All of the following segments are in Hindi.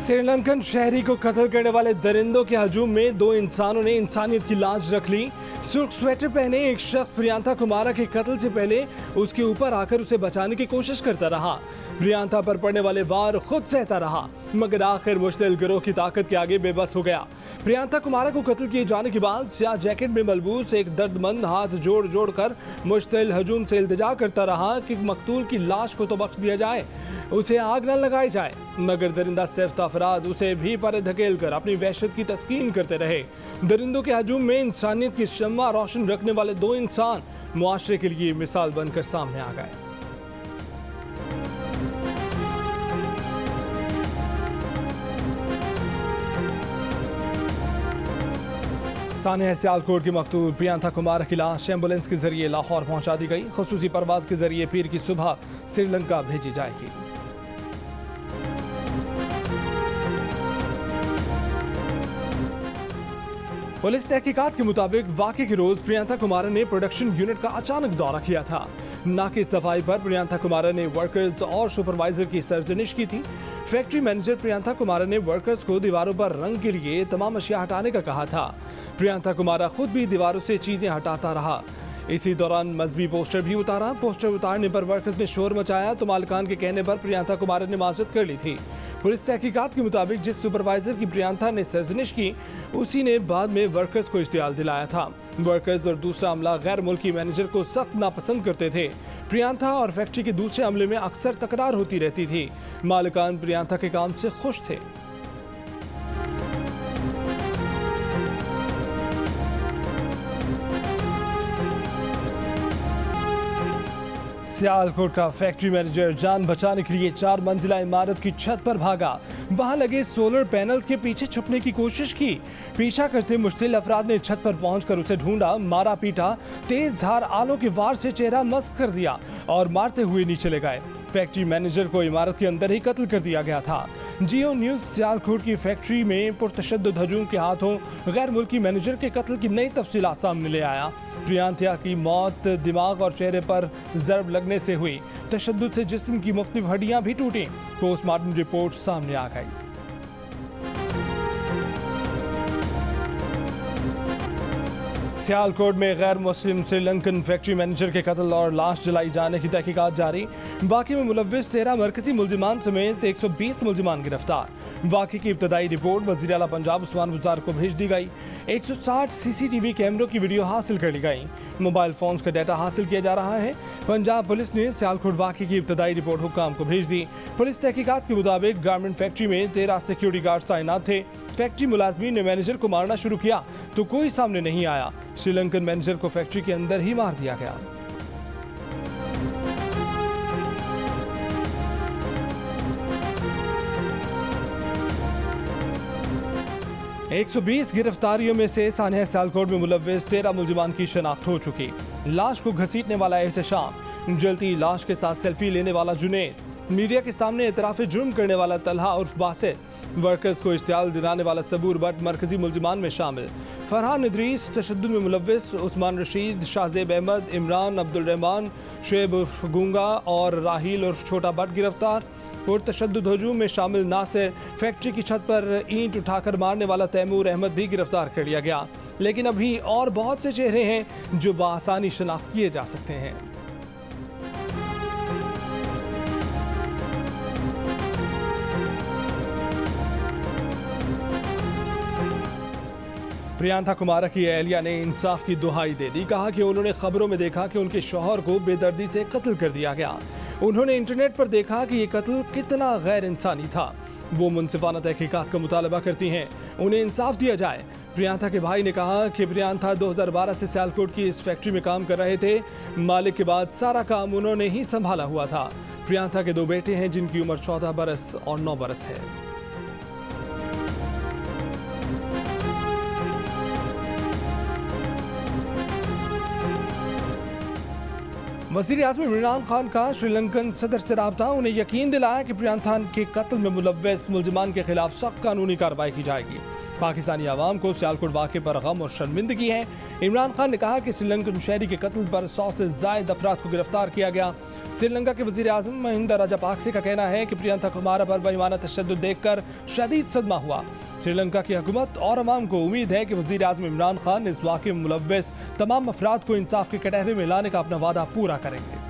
श्रीलंकन शहरी को कत्ल करने वाले दरिंदों के हजूम में 2 इंसानों ने इंसानियत की लाज रख ली। सुर्ख स्वेटर पहने एक शख्स प्रियंका कुमारा के कत्ल से पहले उसके ऊपर आकर उसे बचाने की कोशिश करता रहा। प्रियंका पर पड़ने वाले वार खुद सहता रहा, मगर आखिर मुश्तिल गिरोह की ताकत के आगे बेबस हो गया। प्रियंका कुमारा को कत्ल किए जाने के बाद स्याह जैकेट में मलबूस एक दर्दमंद हाथ जोड़ कर मुश्तिल हजूम से इल्तिजा करता रहा कि मकतूल की लाश को तो बख्श दिया जाए, उसे आग न लगाई जाए, मगर दरिंदा सिफ्त अफराद उसे भी परे धकेल कर अपनी वहशत की तस्कीन करते रहे। दरिंदों के हजूम में इंसानियत की शम्मा रोशन रखने वाले 2 इंसान मुआशरे के लिए मिसाल बनकर सामने आ गए। सानिया सियालकोट की मकतूल प्रियंका कुमार की लाश एम्बुलेंस के जरिए लाहौर पहुंचा दी गई। खुसूसी परवाज के जरिए पीर की सुबह श्रीलंका भेजी जाएगी। पुलिस तहकीकात के मुताबिक वाक़े के रोज प्रियंका कुमार ने प्रोडक्शन यूनिट का अचानक दौरा किया था। नाके सफाई पर प्रियंका कुमार ने वर्कर्स और सुपरवाइजर की सरजनिश की थी। फैक्ट्री मैनेजर प्रियंका कुमार ने वर्कर्स को दीवारों पर रंग के लिए तमाम अशिया हटाने का कहा था। प्रियंका कुमार खुद भी दीवारों से चीजें हटाता रहा। इसी दौरान मजहबी पोस्टर भी उतारा। पोस्टर उतारने पर वर्कर्स ने शोर मचाया तो मालिकान के कहने पर प्रियंका कुमार ने माजरत कर ली थी। पुलिस तहकीकात के मुताबिक जिस सुपरवाइजर की प्रियंका ने सरजनिश की, उसी ने बाद में वर्कर्स को इश्तियाल दिलाया था। वर्कर्स और दूसरा अमला गैर मुल्की मैनेजर को सख्त नापसंद करते थे। प्रियंका और फैक्ट्री के दूसरे अमले में अक्सर तकरार होती रहती थी। मालिकान प्रियंका के काम से खुश थे। सियालकोट का फैक्ट्री मैनेजर जान बचाने के लिए 4 मंजिला इमारत की छत पर भागा। वहां लगे सोलर पैनल्स के पीछे छुपने की कोशिश की। पीछा करते मुश्तिल अफराद ने छत पर पहुंचकर उसे ढूंढा, मारा पीटा, तेज धार आलों के वार से चेहरा मस्क कर दिया और मारते हुए नीचे ले गए। फैक्ट्री मैनेजर को इमारत के अंदर ही कत्ल कर दिया गया था। जियो न्यूज सियालकोट की फैक्ट्री में पुरतशद्दुद हजूम के हाथों गैर मुल्की मैनेजर के कत्ल की नई तफसीलात सामने ले आया। प्रियंका की मौत दिमाग और चेहरे पर जरब लगने से हुई। तशद्दुद से जिस्म की मुख्तलिफ हड्डियां भी टूटी। पोस्टमार्टम रिपोर्ट सामने आ गई। सियालकोट में गैर मुस्लिम श्रीलंकन फैक्ट्री मैनेजर के कत्ल और लाश जलाई जाने की तहकीकात जारी। वाक़े में मुलव्विस 13 मरकजी मुल्जिमान समेत 120 मुल्जिमान गिरफ्तार। वाक़े की इब्तदाई रिपोर्ट वज़ीर आला पंजाब उस्मान बुज़दार को भेज दी गई। 160 CCTV कैमरों की वीडियो हासिल कर ली गई। मोबाइल फोन्स का डाटा हासिल किया जा रहा है। पंजाब पुलिस ने सियालकोट वाक़े की इब्तदाई रिपोर्ट हुक्काम को भेज दी। पुलिस तहकीकात के मुताबिक गारमेंट फैक्ट्री में 13 सिक्योरिटी गार्ड्स तैनात थे। फैक्ट्री मुलाजमीन ने मैनेजर को मारना शुरू किया तो कोई सामने नहीं आया। श्रीलंकन मैनेजर को फैक्ट्री के अंदर ही मार दिया गया। एक 120 गिरफ्तारियों में से सानिया सियालकोट में मुलव्विस 13 मुल्जिमान की शनाख्त हो चुकी। लाश को घसीटने वाला एहतशाम, जलती लाश के साथ सेल्फी लेने वाला जुनैद, मीडिया के सामने एतराफ़ जुर्म करने वाला तलहा उर्फ बासित, वर्कर्स को इश्तियाल दिलाने वाला सबूर भट्ट मरकजी मुल्जिमान में शामिल। फरहान इदरीस तशद्दुद में मुलव्विस, उस्मान रशीद, शाहजेब अहमद, इमरान, अब्दुल रहमान, शुएब उर्फ गूंगा और राहील उर्फ छोटा भट्ट गिरफ्तार। और तशद्दुद हजूम में शामिल नासिर, फैक्ट्री की छत पर ईंट उठाकर मारने वाला तैमूर अहमद भी गिरफ्तार कर लिया गया। लेकिन अभी और बहुत से चेहरे हैं जो बआसानी शनाख्त किए जा सकते हैं। प्रियंका कुमार की एहलिया ने इंसाफ की दुहाई दे दी। कहा कि उन्होंने खबरों में देखा कि उनके शौहर को बेदर्दी से कत्ल कर दिया गया। उन्होंने इंटरनेट पर देखा कि ये कत्ल कितना गैर इंसानी था। वो मुनसिफाना तहकीकात का मुतालबा करती हैं, उन्हें इंसाफ दिया जाए। प्रियंका के भाई ने कहा कि प्रियंका 2012 से सियालकोट की इस फैक्ट्री में काम कर रहे थे। मालिक के बाद सारा काम उन्होंने ही संभाला हुआ था। प्रियंका के 2 बेटे हैं जिनकी उम्र 14 बरस और 9 बरस है। वज़ीर आज़म इमरान खान का श्रीलंकन सदर से राब्ता, उन्हें यकीन दिलाया कि प्रियंका के कत्ल में मुलव्विस मुल्जिमान के खिलाफ सख्त कानूनी कार्रवाई की जाएगी। पाकिस्तानी आवाम को सियालकोट वाक़े पर गम और शर्मिंदगी है। इमरान खान ने कहा कि श्रीलंकन शहरी के कत्ल पर 100 से ज़ायद अफराद को गिरफ्तार किया गया। श्रीलंका के वजीर आजम महिंदा राजापाक्से का कहना है कि प्रियंका कुमार पर बेईमाना तशद्दुद देखकर शदीद सदमा हुआ। श्रीलंका की हुकूमत और अवाम को उम्मीद है कि वजीर आजम इमरान खान इस वाक़े में मुलव्वस तमाम अफराद को इंसाफ के कटहरे में लाने का अपना वादा पूरा करेंगे।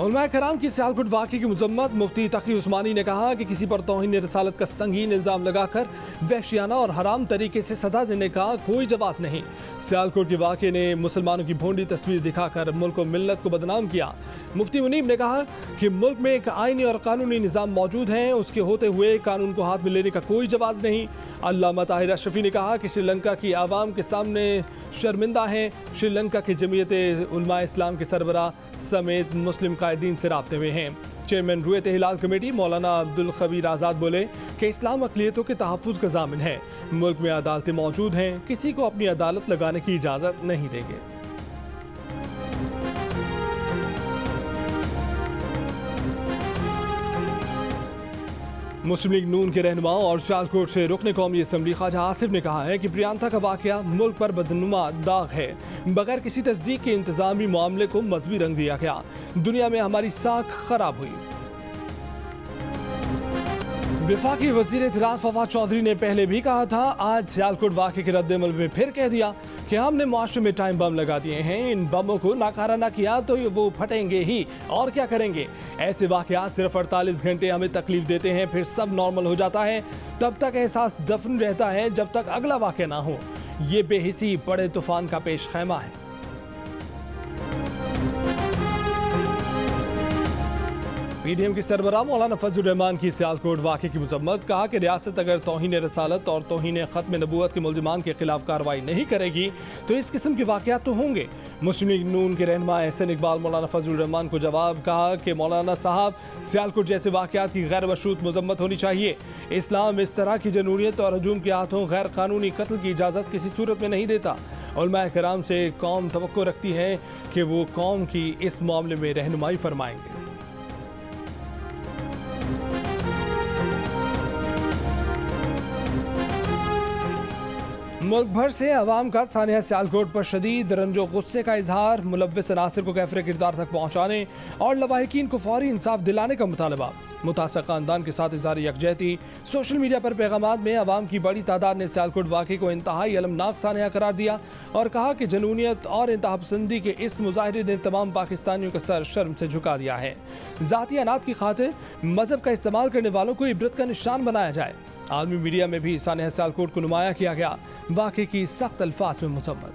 उलमा कराम की सियालकोट वाक़े की मजम्मत। मुफ्ती तकी उस्मानी ने कहा कि किसी पर तौहीन रसालत का संगीन इल्ज़ाम लगाकर वहशियाना और हराम तरीके से सजा देने का कोई जवाब नहीं। सियालकोट के वाक़े ने मुसलमानों की भोंडी तस्वीर दिखाकर मुल्क और मिल्लत को बदनाम किया। मुफ्ती मुनीब ने कहा कि मुल्क में एक आईनी और कानूनी निज़ाम मौजूद है, उसके होते हुए कानून को हाथ में लेने का कोई जवाब नहीं। अल्लामा ताहिर अशरफी ने कहा कि श्रीलंका की आवाम के सामने शर्मिंदा है। श्रीलंका की जमीयत उलमा इस्लाम के सरबराह समेत मुस्लिम कायदीन से राब्ते में हैं। चेयरमैन रुयत हिलाल कमेटी मौलाना अब्दुल खबीर आज़ाद बोले कि इस्लाम अक़लियतों के तहफ़्फ़ुज़ का ज़ामिन है। मुल्क में अदालतें मौजूद हैं, किसी को अपनी अदालत लगाने की इजाज़त नहीं देंगे। मुस्लिम लीग नून के रहनुमाओं और सियालकोट से रुकने कौमी असम्बली ख्वाजा आसिफ ने कहा है कि प्रियंका का वाक़या मुल्क पर बदनुमा दाग है। बगैर किसी तस्दीक के इंतजामी मामले को मजहबी रंग दिया गया। दुनिया में हमारी साख खराब हुई। वफाकी वज़ीर इत्तलात फवाद चौधरी ने पहले भी कहा था, आज सियालकोट वाक़े के रद्द-ए-अमल में फिर कह दिया कि हमने मुआशरे में टाइम बम लगा दिए हैं। इन बमों को नाकारा ना किया तो वो फटेंगे ही, और क्या करेंगे। ऐसे वाक़यात सिर्फ 48 घंटे हमें तकलीफ देते हैं, फिर सब नॉर्मल हो जाता है। तब तक एहसास दफन रहता है जब तक अगला वाक़या ना हो। ये बेहिसी बड़े तूफान का पेश खैमा है। पीडीएम की सरबराह मौलाना फजलुर रहमान की सियालकोट वाक़े की मजम्मत। कहा कि रियासत अगर तौहीन रसालत और तौहीन ख़त्म नबूवत के मुल्ज़िमान के खिलाफ कार्रवाई नहीं करेगी तो इस किस्म के वाक़यात तो होंगे। मुस्लिम लीग नून के रहनुमा एहसन इकबाल मौलाना फजलुर रहमान को जवाब कहा कि मौलाना साहब, सियालकोट जैसे वाक़यात की गैर मशरूत मजम्मत होनी चाहिए। इस्लाम इस तरह की जनूरियत और हजूम के हाथों गैर कानूनी कत्ल की इजाज़त किसी सूरत में नहीं देता। उलमा कराम से कौम तवक्को रखती है कि वो कौम की इस मामले में रहनुमाई फरमाएंगे। मुल्क भर से अवाम का सानिया सियालकोट पर शदीद रंजो गुस्से का इजहार। मुलव्वस अनासिर को कैफरे किरदार तक पहुँचाने और लवाहिकीन को फौरी इंसाफ दिलाने का मुतालबा। मुतासर खानदान के साथ इज़हार यकजहती। सोशल मीडिया पर पैगामात में अवाम की बड़ी तादाद ने सियालकोट वाक़े को इंतहाई अलमनाक सानिया करार दिया और कहा कि जनूनियत और इंतहापसंदी के इस मुजाहरे ने तमाम पाकिस्तानियों का सर शर्म से झुका दिया है। ज़ाती अनात की खातिर मजहब का इस्तेमाल करने वालों को इबरत का निशान बनाया जाए। आलमी मीडिया में भी सानिया सियालकोट को नुमाया किया गया। वाक़े की सख्त अल्फाज में मजम्मत।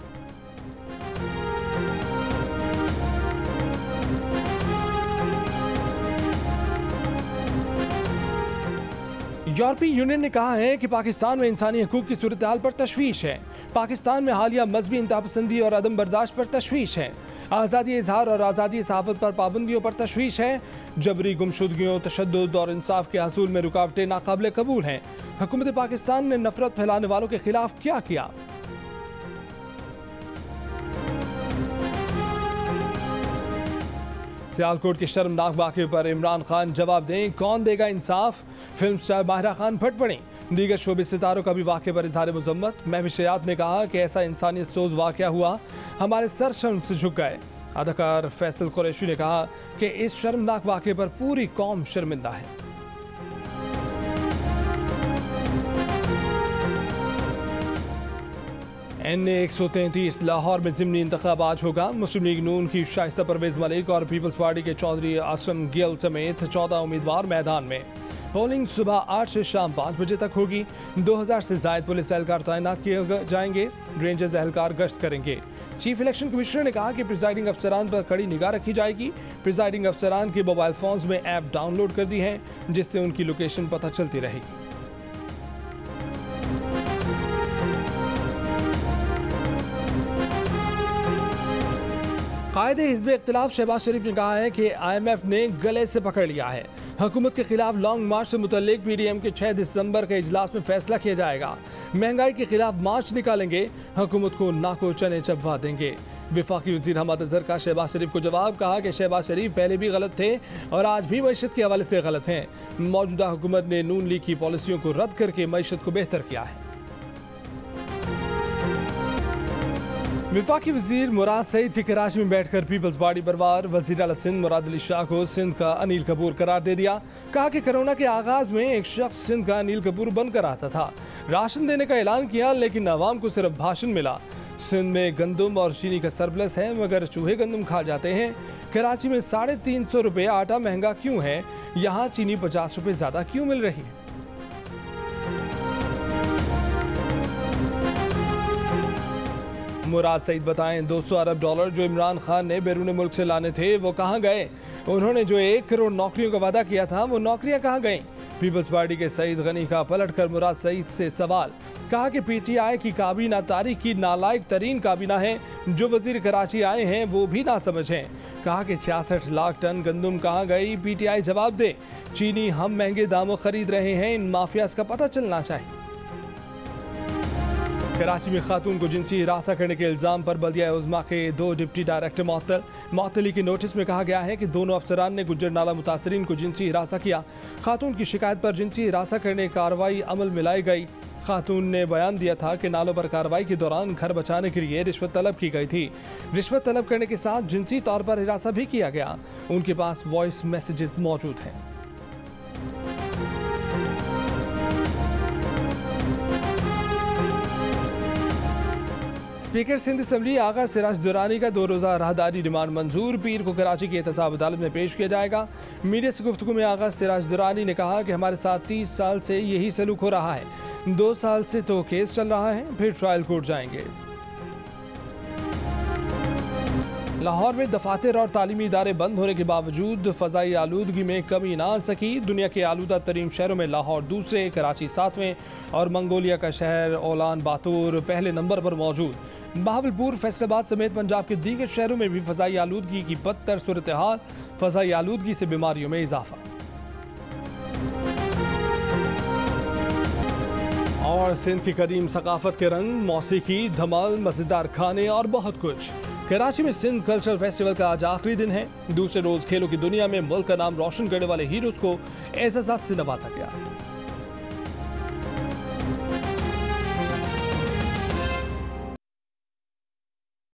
यूरोपीय यूनियन ने कहा है कि पाकिस्तान में इंसानी हकूक़ की सूरत हाल पर तशवीश है। पाकिस्तान में हालिया मजहबी इंतहापसंदी और अदम बर्दाश्त पर तशवीश है। आज़ादी इजहार और आज़ादी सहाफ़त पर पाबंदियों पर तशवीश है। जबरी गुमशुदगियों, तशद्दुद और इंसाफ के हासिल में रुकावटें नाकाबिले कबूल हैं। हुकूमत पाकिस्तान ने नफरत फैलाने वालों के खिलाफ क्या किया? सियालकोट के शर्मनाक वाक़े पर इमरान खान जवाब दें, कौन देगा इंसाफ? फिल्म स्टार माहिरा खान फट पड़ी। दीगर शोबे सितारों का भी वाक़े पर इज़हार मजम्मत। महविश ने कहा कि ऐसा इंसानियत सोज वाक़या हुआ, हमारे सर शर्म से झुक गए। अदाकार फैसल कुरैशी ने कहा कि इस शर्मनाक वाक़े पर पूरी कौम शर्मिंदा है। NA 133 लाहौर में ज़िमनी इंतखाब आज होगा। मुस्लिम लीग नून की शाइस्ता परवेज़ मलिक और पीपल्स पार्टी के चौधरी आसम गिल समेत 14 उम्मीदवार मैदान में। पोलिंग सुबह 8 से शाम 5 बजे तक होगी। 2000 से ज़ायद पुलिस एहलकार तैनात किए जाएंगे। रेंजर्स एहलकार गश्त करेंगे। चीफ इलेक्शन कमिश्नर ने कहा कि प्रिजाइडिंग अफसरान पर कड़ी निगाह रखी जाएगी। प्रिजाइडिंग अफसरान के मोबाइल फोन्स में ऐप डाउनलोड कर दी है, जिससे उनकी लोकेशन पता चलती रहेगी। कायदे हिज़्ब इख्तिलाफ शहबाज शरीफ ने कहा है कि IMF ने गले से पकड़ लिया है। हुकूमत के खिलाफ लॉन्ग मार्च से मुतल्लिक PDM के 6 दिसंबर के इजलास में फैसला किया जाएगा। महंगाई के खिलाफ मार्च निकालेंगे, हुकूमत को नाको चने चबवा देंगे। वफाकी वज़ीर हमाद अज़हर का शहबाज शरीफ को जवाब। कहा कि शहबाज शरीफ पहले भी गलत थे और आज भी मईशत के हवाले से गलत हैं। मौजूदा हुकूमत ने नून लीग की पॉलिसियों को रद्द करके मईशत को बेहतर किया है। वफाकी वजीर मुराद सईद की कराची में बैठकर पीपल्स पार्टी परवार वजीर आला सिंध मुराद अली शाह को सिंध का अनिल कपूर करार दे दिया। कहा कि कोरोना के आगाज में एक शख्स सिंध का अनिल कपूर बनकर आता था, राशन देने का ऐलान किया लेकिन अवाम को सिर्फ भाषण मिला। सिंध में गंदम और चीनी का सरप्लस है मगर चूहे गंदम खा जाते हैं। कराची में 350 रुपये आटा महंगा क्यों है, यहाँ चीनी 50 रुपये ज्यादा क्यों मिल रही है। मुराद सईद बताएं, 200 अरब डॉलर जो इमरान खान ने बैरून मुल्क से लाने थे वो कहाँ गए। उन्होंने जो 1 करोड़ नौकरियों का वादा किया था वो नौकरियां कहाँ गईं। पीपल्स पार्टी के सईद गनी का पलटकर मुराद सईद से सवाल। कहा कि पीटीआई की काबीना तारीख की नालायक तरीन काबीना है, जो वजीर कराची आए हैं वो भी ना समझ हैं। कहा कि 66 लाख टन गंदम कहाँ गई, पीटीआई जवाब दे। चीनी हम महंगे दामों खरीद रहे हैं, इन माफियाज का पता चलना चाहिए। कराची में खातून को जिनसी हिरासा करने के इल्जाम पर बल्दिया उज़्मा के 2 डिप्टी डायरेक्टर मुअत्तली के नोटिस में कहा गया है कि दोनों अफसरान ने गुज्जर नाला मुतासरीन को जिनसी हिरासा किया। खातून की शिकायत पर जिनसी हिरासा करने कार्रवाई अमल में लाई गई। खातून ने बयान दिया था कि नालों पर कार्रवाई के दौरान घर बचाने के लिए रिश्वत तलब की गई थी। रिश्वत तलब करने के साथ जिनसी तौर पर हिरासा भी किया गया। उनके पास वॉइस मैसेजेस मौजूद हैं। स्पीकर सिंध असम्बली आगा सिराज दुरानी का 2 रोज़ा राहदारी रिमांड मंजूर। पीर को कराची की एहतसाब अदालत में पेश किया जाएगा। मीडिया से गुफ्तगू में आगा सिराज दुरानी ने कहा कि हमारे साथ 30 साल से यही सलूक हो रहा है। 2 साल से तो केस चल रहा है, फिर ट्रायल कोर्ट जाएंगे। लाहौर में दफातर और तालीमी इदारे बंद होने के बावजूद फ़ज़ाई आलूदगी में कमी ना आ सकी। दुनिया के आलूदा तरीन शहरों में लाहौर दूसरे, कराची 7वें और मंगोलिया का शहर ओलान बातूर पहले नंबर पर मौजूद। बहावलपुर, फैसलाबाद समेत पंजाब के दीगर शहरों में भी फ़ज़ाई आलूदगी की बदतर सूरत हाल। फ़ज़ाई आलूदगी से बीमारियों में इजाफा। और सिंध की कदीम सकाफत के रंग, मौसीकी, धमाल, मज़ेदार खाने और बहुत कुछ। कराची में सिंध कल्चरल फेस्टिवल का आज आखिरी दिन है। दूसरे रोज खेलों की दुनिया में मुल्क का नाम रोशन करने वाले हीरोज को एजाज़ात से नवाजा गया।